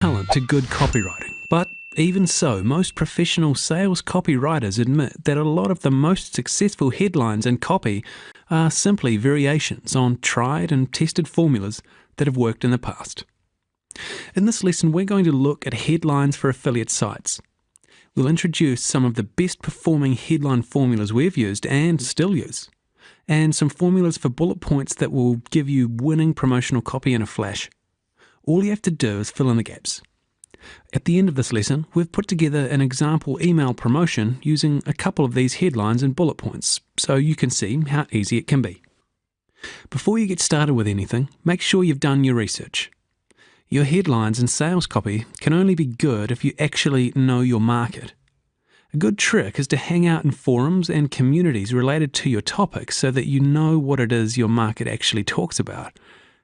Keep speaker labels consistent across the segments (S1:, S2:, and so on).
S1: talent to good copywriting, but even so, most professional sales copywriters admit that a lot of the most successful headlines and copy are simply variations on tried and tested formulas that have worked in the past. In this lesson, we're going to look at headlines for affiliate sites. We'll introduce some of the best performing headline formulas we've used and still use, and some formulas for bullet points that will give you winning promotional copy in a flash. All you have to do is fill in the gaps. At the end of this lesson, we've put together an example email promotion using a couple of these headlines and bullet points, so you can see how easy it can be. Before you get started with anything, make sure you've done your research. Your headlines and sales copy can only be good if you actually know your market. A good trick is to hang out in forums and communities related to your topic so that you know what it is your market actually talks about.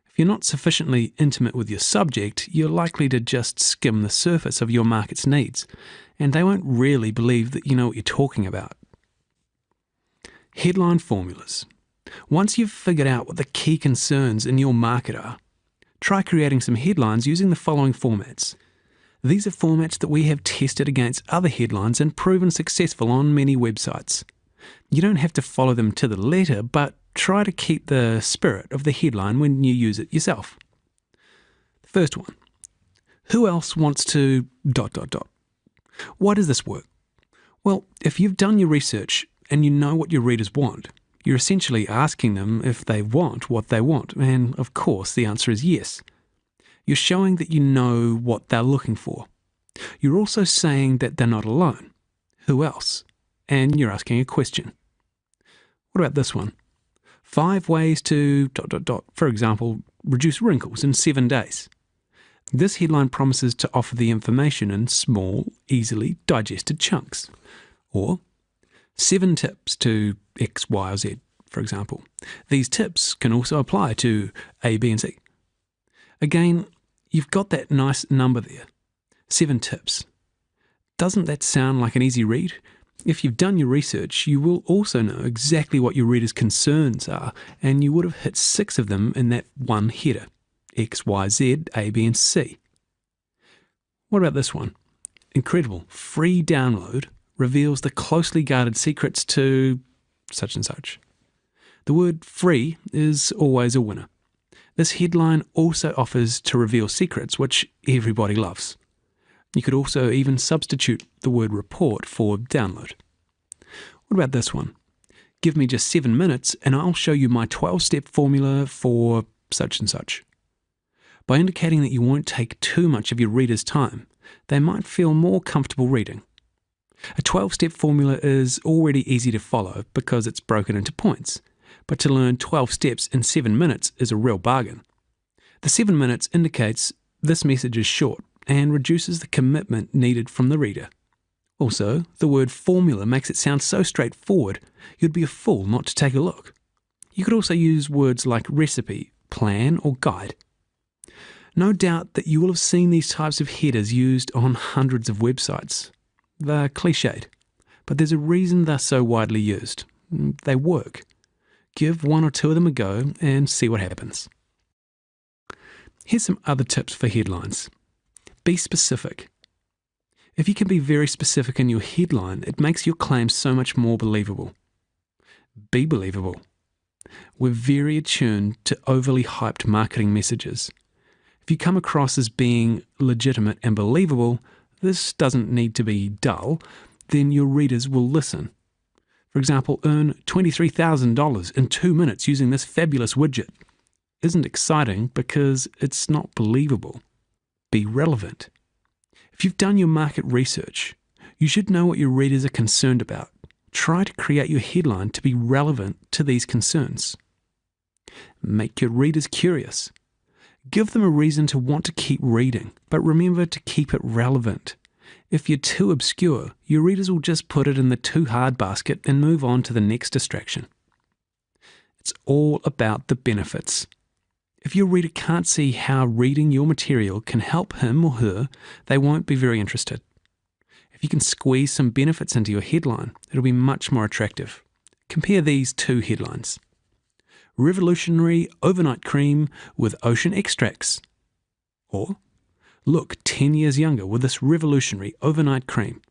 S1: If you're not sufficiently intimate with your subject, you're likely to just skim the surface of your market's needs, and they won't really believe that you know what you're talking about. Headline formulas. Once you've figured out what the key concerns in your market are, try creating some headlines using the following formats. These are formats that we have tested against other headlines and proven successful on many websites. You don't have to follow them to the letter, but try to keep the spirit of the headline when you use it yourself. The first one. Who else wants to ... Why does this work? Well, if you've done your research and you know what your readers want, you're essentially asking them if they want what they want, and of course the answer is yes. You're showing that you know what they're looking for. You're also saying that they're not alone. Who else? And you're asking a question. What about this one? 5 ways to ... For example, reduce wrinkles in 7 days. This headline promises to offer the information in small, easily digested chunks. Or 7 tips to X, Y, or Z, for example. These tips can also apply to A, B, and C. Again, you've got that nice number there. 7 tips. Doesn't that sound like an easy read? If you've done your research, you will also know exactly what your readers' concerns are, and you would have hit 6 of them in that one header. X, Y, Z, A, B, and C. What about this one? Incredible. Free download reveals the closely guarded secrets to such and such. The word free is always a winner. This headline also offers to reveal secrets, which everybody loves. You could also even substitute the word report for download. What about this one? Give me just 7 minutes and I'll show you my 12-step formula for such and such. By indicating that you won't take too much of your reader's time, they might feel more comfortable reading. A 12-step formula is already easy to follow because it's broken into points, but to learn 12 steps in 7 minutes is a real bargain. The 7 minutes indicates this message is short and reduces the commitment needed from the reader. Also, the word formula makes it sound so straightforward, you'd be a fool not to take a look. You could also use words like recipe, plan, or guide. No doubt that you will have seen these types of headers used on hundreds of websites. They're cliched, but there's a reason they're so widely used. They work. Give 1 or 2 of them a go and see what happens. Here's some other tips for headlines. Be specific. If you can be very specific in your headline, it makes your claims so much more believable. Be believable. We're very attuned to overly hyped marketing messages. If you come across as being legitimate and believable, this doesn't need to be dull, then your readers will listen. For example, earn $23,000 in 2 minutes using this fabulous widget. Isn't exciting because it's not believable. Be relevant. If you've done your market research, you should know what your readers are concerned about. Try to create your headline to be relevant to these concerns. Make your readers curious. Give them a reason to want to keep reading, but remember to keep it relevant. If you're too obscure, your readers will just put it in the too hard basket and move on to the next distraction. It's all about the benefits. If your reader can't see how reading your material can help him or her, they won't be very interested. If you can squeeze some benefits into your headline, it'll be much more attractive. Compare these 2 headlines. Revolutionary overnight cream with ocean extracts. Or look 10 years younger with this revolutionary overnight cream.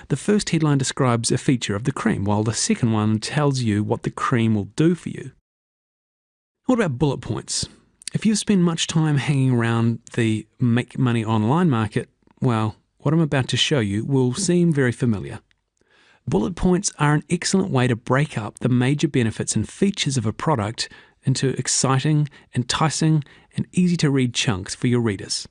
S1: The first headline describes a feature of the cream, while the second one tells you what the cream will do for you. What about bullet points? If you spend much time hanging around the make money online market, well, what I'm about to show you will seem very familiar. Bullet points are an excellent way to break up the major benefits and features of a product into exciting, enticing, and easy-to-read chunks for your readers.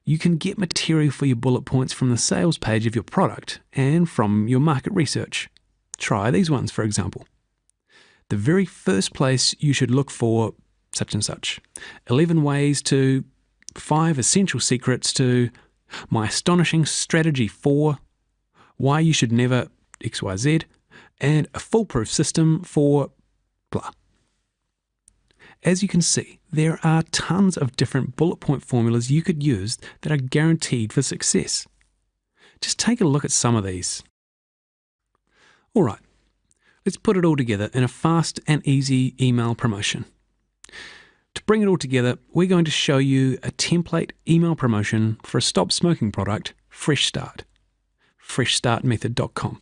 S1: You can get material for your bullet points from the sales page of your product and from your market research. Try these ones, for example. The very first place you should look for such and such. 11 ways to, 5 essential secrets to, my astonishing strategy for, why you should never XYZ, and a foolproof system for blah. As you can see, there are tons of different bullet point formulas you could use that are guaranteed for success. Just take a look at some of these. All right, let's put it all together in a fast and easy email promotion. To bring it all together, we're going to show you a template email promotion for a stop smoking product, Fresh Start. FreshStartMethod.com.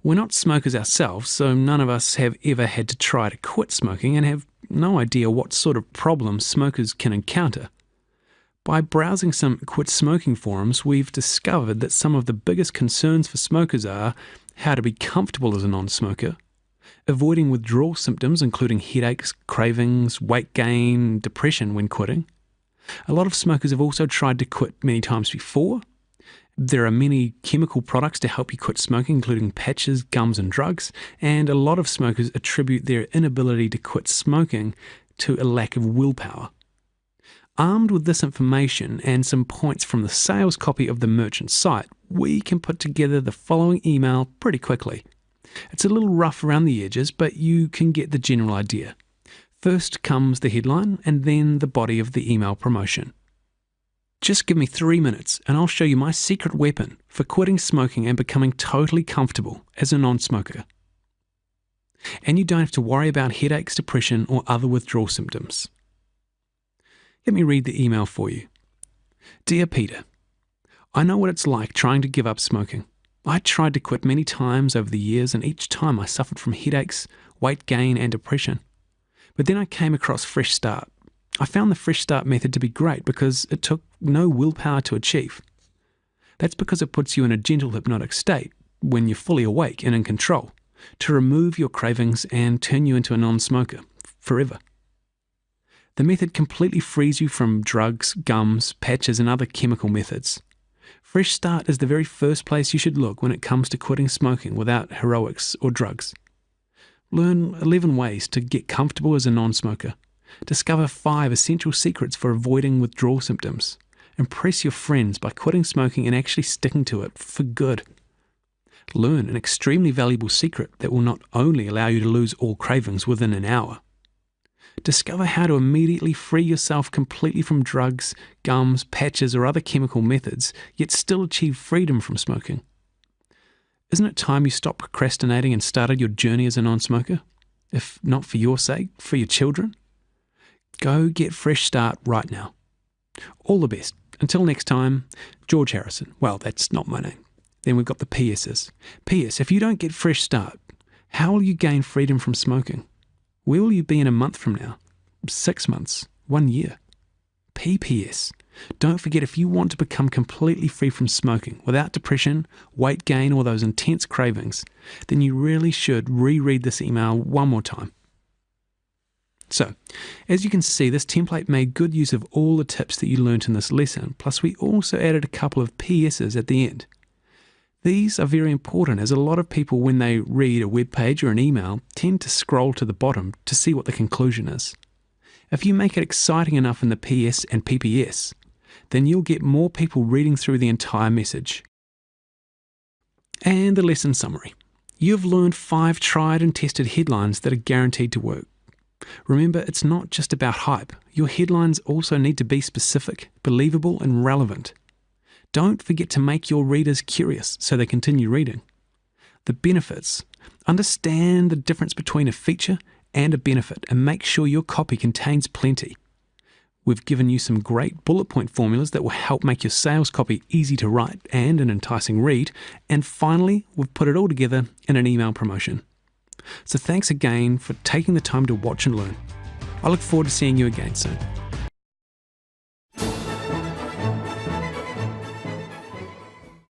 S1: We're not smokers ourselves, so none of us have ever had to try to quit smoking and have no idea what sort of problems smokers can encounter. By browsing some quit smoking forums, we've discovered that some of the biggest concerns for smokers are how to be comfortable as a non-smoker, avoiding withdrawal symptoms including headaches, cravings, weight gain, depression when quitting. A lot of smokers have also tried to quit many times before. There are many chemical products to help you quit smoking, including patches, gums, and drugs, and a lot of smokers attribute their inability to quit smoking to a lack of willpower. Armed with this information and some points from the sales copy of the merchant site, we can put together the following email pretty quickly. It's a little rough around the edges, but you can get the general idea. First comes the headline and then the body of the email promotion. Just give me 3 minutes and I'll show you my secret weapon for quitting smoking and becoming totally comfortable as a non-smoker. And you don't have to worry about headaches, depression, or other withdrawal symptoms. Let me read the email for you. Dear Peter, I know what it's like trying to give up smoking. I tried to quit many times over the years, and each time I suffered from headaches, weight gain, and depression. But then I came across Fresh Start. I found the Fresh Start method to be great because it took no willpower to achieve. That's because it puts you in a gentle hypnotic state when you're fully awake and in control to remove your cravings and turn you into a non-smoker forever. The method completely frees you from drugs, gums, patches, and other chemical methods. Fresh Start is the very first place you should look when it comes to quitting smoking without heroics or drugs. Learn 11 ways to get comfortable as a non-smoker. Discover 5 essential secrets for avoiding withdrawal symptoms. Impress your friends by quitting smoking and actually sticking to it for good. Learn an extremely valuable secret that will not only allow you to lose all cravings within an hour. Discover how to immediately free yourself completely from drugs, gums, patches, or other chemical methods, yet still achieve freedom from smoking. Isn't it time you stopped procrastinating and started your journey as a non-smoker? If not for your sake, for your children? Go get Fresh Start right now. All the best. Until next time, George Harrison. Well, that's not my name. Then we've got the PSs. PS, if you don't get Fresh Start, how will you gain freedom from smoking? Where will you be in a month from now? 6 months? 1 year? PPS. Don't forget, if you want to become completely free from smoking without depression, weight gain, or those intense cravings, then you really should reread this email one more time. So, as you can see, this template made good use of all the tips that you learnt in this lesson, plus we also added a couple of PSs at the end. These are very important, as a lot of people, when they read a web page or an email, tend to scroll to the bottom to see what the conclusion is. If you make it exciting enough in the PS and PPS, then you'll get more people reading through the entire message. And the lesson summary. You've learned 5 tried and tested headlines that are guaranteed to work. Remember, it's not just about hype. Your headlines also need to be specific, believable, and relevant. Don't forget to make your readers curious so they continue reading. The benefits. Understand the difference between a feature and a benefit and make sure your copy contains plenty. We've given you some great bullet point formulas that will help make your sales copy easy to write and an enticing read. And finally, we've put it all together in an email promotion. So thanks again for taking the time to watch and learn. I look forward to seeing you again soon.